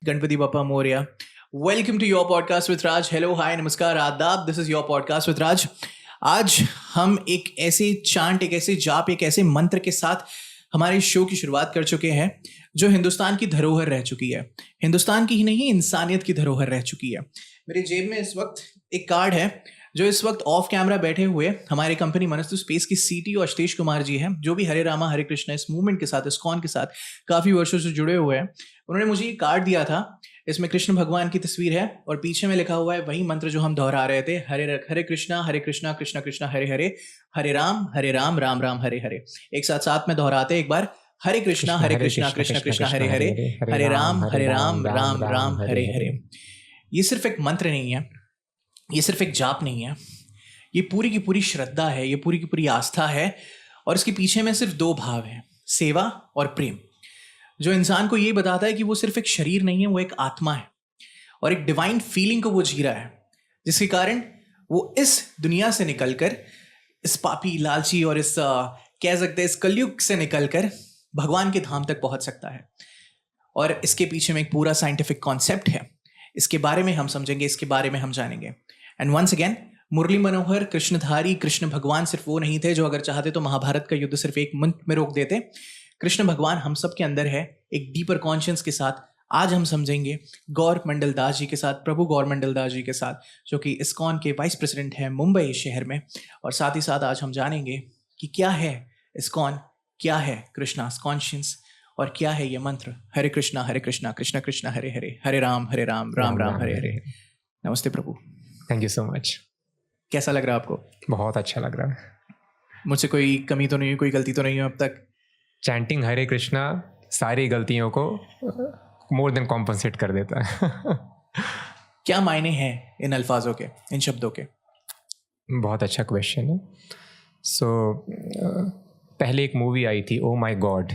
Ganpati Bappa Morya. Welcome to your podcast with Raj. Hello, hi, नमस्कार, आदाब। This is your podcast with Raj. आज हम एक ऐसे चांट, एक ऐसे जाप, एक ऐसे मंत्र के साथ हमारे शो की शुरुआत कर चुके हैं जो हिंदुस्तान की धरोहर रह चुकी है। हिंदुस्तान की ही नहीं, इंसानियत की धरोहर रह चुकी है। मेरे जेब में इस वक्त एक कार्ड है जो इस वक्त ऑफ कैमरा बैठे हुए हमारी कंपनी मनस्तु स्पेस की सीटीओ अशतेश कुमार जी हैं, जो भी हरे रामा हरे कृष्णा इस मूवमेंट के साथ, इस्कॉन के साथ काफ़ी वर्षों से जुड़े हुए हैं। उन्होंने मुझे ये कार्ड दिया था। इसमें कृष्ण भगवान की तस्वीर है और पीछे में लिखा हुआ है वही मंत्र जो हम दोहरा रहे थे, हरे कृष्णा कृष्णा कृष्णा हरे हरे, हरे राम राम राम हरे हरे। एक साथ साथ में दोहराते एक बार, हरे कृष्णा कृष्णा कृष्णा हरे हरे, हरे राम राम राम हरे हरे। ये सिर्फ एक मंत्र नहीं है, ये सिर्फ एक जाप नहीं है, ये पूरी की पूरी श्रद्धा है, ये पूरी की पूरी आस्था है। और इसके पीछे में सिर्फ दो भाव हैं, सेवा और प्रेम, जो इंसान को ये बताता है कि वो सिर्फ एक शरीर नहीं है, वो एक आत्मा है और एक डिवाइन फीलिंग को वो जी रहा है, जिसके कारण वो इस दुनिया से निकलकर, इस पापी लालची और इस कह सकते हैं इस कलयुग से निकलकर भगवान के धाम तक पहुंच सकता है। और इसके पीछे में एक पूरा साइंटिफिक कॉन्सेप्ट है। इसके बारे में हम समझेंगे, इसके बारे में हम जानेंगे। And once again, Murli Manohar कृष्णधारी Krishna भगवान सिर्फ वो नहीं थे जो अगर चाहते तो महाभारत का युद्ध सिर्फ एक मंत्र में रोक देते। कृष्ण भगवान हम सब के अंदर है, एक डीपर कॉन्शियस के साथ। आज हम समझेंगे गौर मंडल दास जी के साथ, प्रभु गौर मंडल दास जी के साथ, जो कि इस्कॉन के वाइस प्रेसिडेंट हैं मुंबई शहर में। और साथ ही साथ आज हम जानेंगे कि क्या है इस्कॉन, क्या है कृष्णास कॉन्शियस, और क्या है ये मंत्र हरे कृष्णा कृष्णा कृष्णा हरे हरे, हरे राम राम राम हरे हरे। नमस्ते प्रभु। Thank you so much. कैसा लग रहा है आपको? बहुत अच्छा लग रहा है। मुझसे कोई कमी तो नहीं हुई, कोई गलती तो नहीं हुई अब तक? चैंटिंग हरे कृष्णा सारी गलतियों को मोर देन कॉम्पनसेट कर देता है। क्या मायने हैं इन अल्फाजों के, इन शब्दों के? बहुत अच्छा क्वेश्चन है। पहले एक मूवी आई थी, ओ माई गॉड।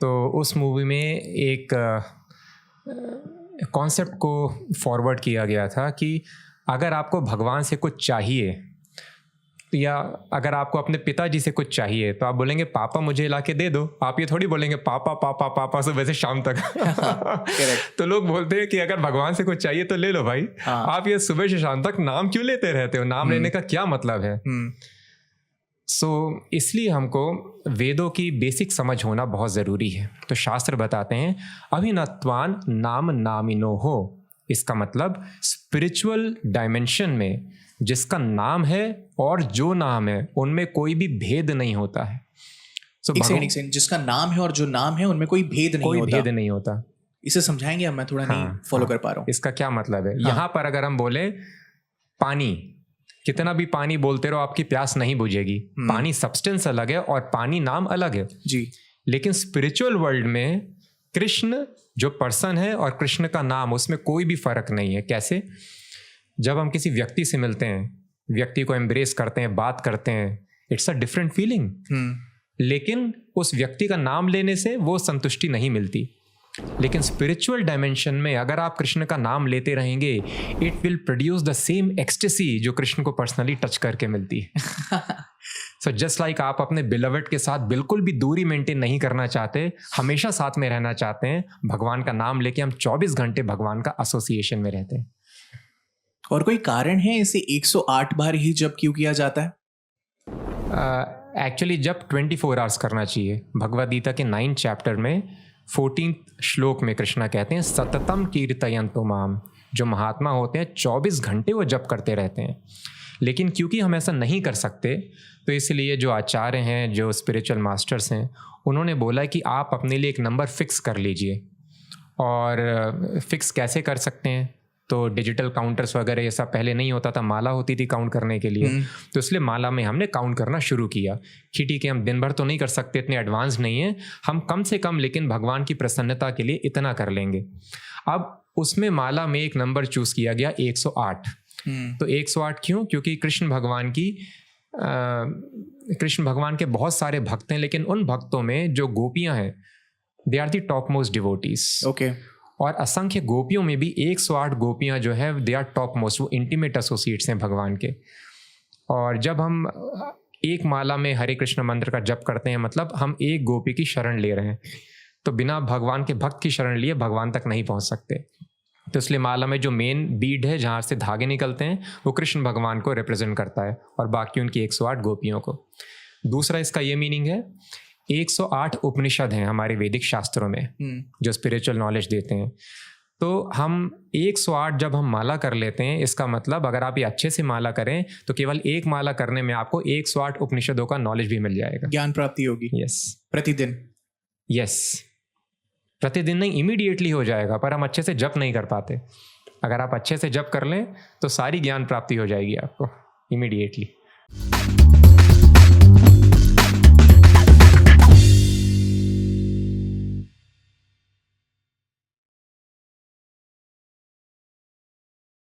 तो उस मूवी में एक कॉन्सेप्ट को फॉरवर्ड किया गया था कि अगर आपको भगवान से कुछ चाहिए या अगर आपको अपने पिताजी से कुछ चाहिए तो आप बोलेंगे पापा मुझे ला के दे दो। आप ये थोड़ी बोलेंगे पापा पापा पापा सुबह से शाम तक। तो लोग बोलते हैं कि अगर भगवान से कुछ चाहिए तो ले लो भाई। आप ये सुबह से शाम तक नाम क्यों लेते रहते हो? नाम लेने का क्या मतलब है? इसलिए हमको वेदों की बेसिक समझ होना बहुत ज़रूरी है। तो शास्त्र बताते हैं अभिनत्वान नाम नामिनो हो। इसका मतलब स्पिरिचुअल डायमेंशन में जिसका नाम है और जो नाम है उनमें कोई भी भेद नहीं होता है। एक सेकंड, जिसका नाम है और जो नाम है उनमें कोई भेद नहीं होता। इसे समझाएंगे? मैं थोड़ा नहीं फॉलो कर पा रहा हूँ। इसका क्या मतलब है? यहाँ पर अगर हम बोले पानी, कितना भी पानी बोलते रहो आपकी प्यास नहीं बुझेगी। पानी सब्सटेंस अलग है और पानी नाम अलग है जी। लेकिन स्पिरिचुअल वर्ल्ड में कृष्ण जो पर्सन है और कृष्ण का नाम, उसमें कोई भी फर्क नहीं है। कैसे? जब हम किसी व्यक्ति से मिलते हैं, व्यक्ति को एम्ब्रेस करते हैं, बात करते हैं, इट्स अ डिफरेंट फीलिंग। लेकिन उस व्यक्ति का नाम लेने से वो संतुष्टि नहीं मिलती। लेकिन स्पिरिचुअल डायमेंशन में अगर आप कृष्ण का नाम लेते रहेंगे, it will produce the same ecstasy जो कृष्ण को पर्सनली टच करके मिलती है। सो जस्ट लाइक आप अपने बिलवड के साथ बिल्कुल भी दूरी मेंटेन नहीं करना चाहते, हमेशा साथ में रहना चाहते हैं, भगवान का नाम लेके हम 24 घंटे भगवान का एसोसिएशन में रहते हैं। और कोई कारण है इसे 108 बार ही जप क्यों किया जाता है? एक्चुअली जब 24 आवर्स करना चाहिए। भगवद गीता के 9 चैप्टर में 14 श्लोक में कृष्णा कहते हैं सततम कीर्तयन्तु माम। जो महात्मा होते हैं 24 घंटे वो जप करते रहते हैं। लेकिन क्योंकि हम ऐसा नहीं कर सकते, तो इसलिए जो आचार्य हैं, जो स्पिरिचुअल मास्टर्स हैं, उन्होंने बोला कि आप अपने लिए एक नंबर फिक्स कर लीजिए। और फिक्स कैसे कर सकते हैं? तो डिजिटल काउंटर्स वगैरह ये सब पहले नहीं होता था, माला होती थी काउंट करने के लिए। तो इसलिए माला में हमने काउंट करना शुरू किया कि ठीक है, हम दिन भर तो नहीं कर सकते, इतने एडवांस नहीं है, हम कम से कम लेकिन भगवान की प्रसन्नता के लिए इतना कर लेंगे। अब उसमें माला में एक नंबर चूज किया गया 108। तो 108 क्यों? क्योंकि कृष्ण भगवान के बहुत सारे भक्त हैं, लेकिन उन भक्तों में जो गोपियां हैं, they are the top most devotees. Okay. और असंख्य गोपियों में भी 108 गोपियां जो है दे आर टॉप मोस्ट, वो इंटीमेट एसोसिएट्स हैं भगवान के। और जब हम एक माला में हरे कृष्ण मंत्र का जप करते हैं, मतलब हम एक गोपी की शरण ले रहे हैं। तो बिना भगवान के भक्त की शरण लिए भगवान तक नहीं पहुंच सकते। तो इसलिए माला में जो मेन बीड है जहाँ से धागे निकलते हैं वो कृष्ण भगवान को रिप्रेजेंट करता है और बाकी उनकी 108 गोपियों को। दूसरा इसका ये मीनिंग है, 108 उपनिषद हैं हमारे वैदिक शास्त्रों में जो स्पिरिचुअल नॉलेज देते हैं। तो हम 108 जब हम माला कर लेते हैं, इसका मतलब अगर आप ये अच्छे से माला करें तो केवल एक माला करने में आपको 108 उपनिषदों का नॉलेज भी मिल जाएगा, ज्ञान प्राप्ति होगी। यस, प्रतिदिन। यस, प्रतिदिन नहीं, इमीडिएटली हो जाएगा, पर हम अच्छे से जप नहीं कर पाते। अगर आप अच्छे से जप कर लें तो सारी ज्ञान प्राप्ति हो जाएगी आपको इमीडिएटली।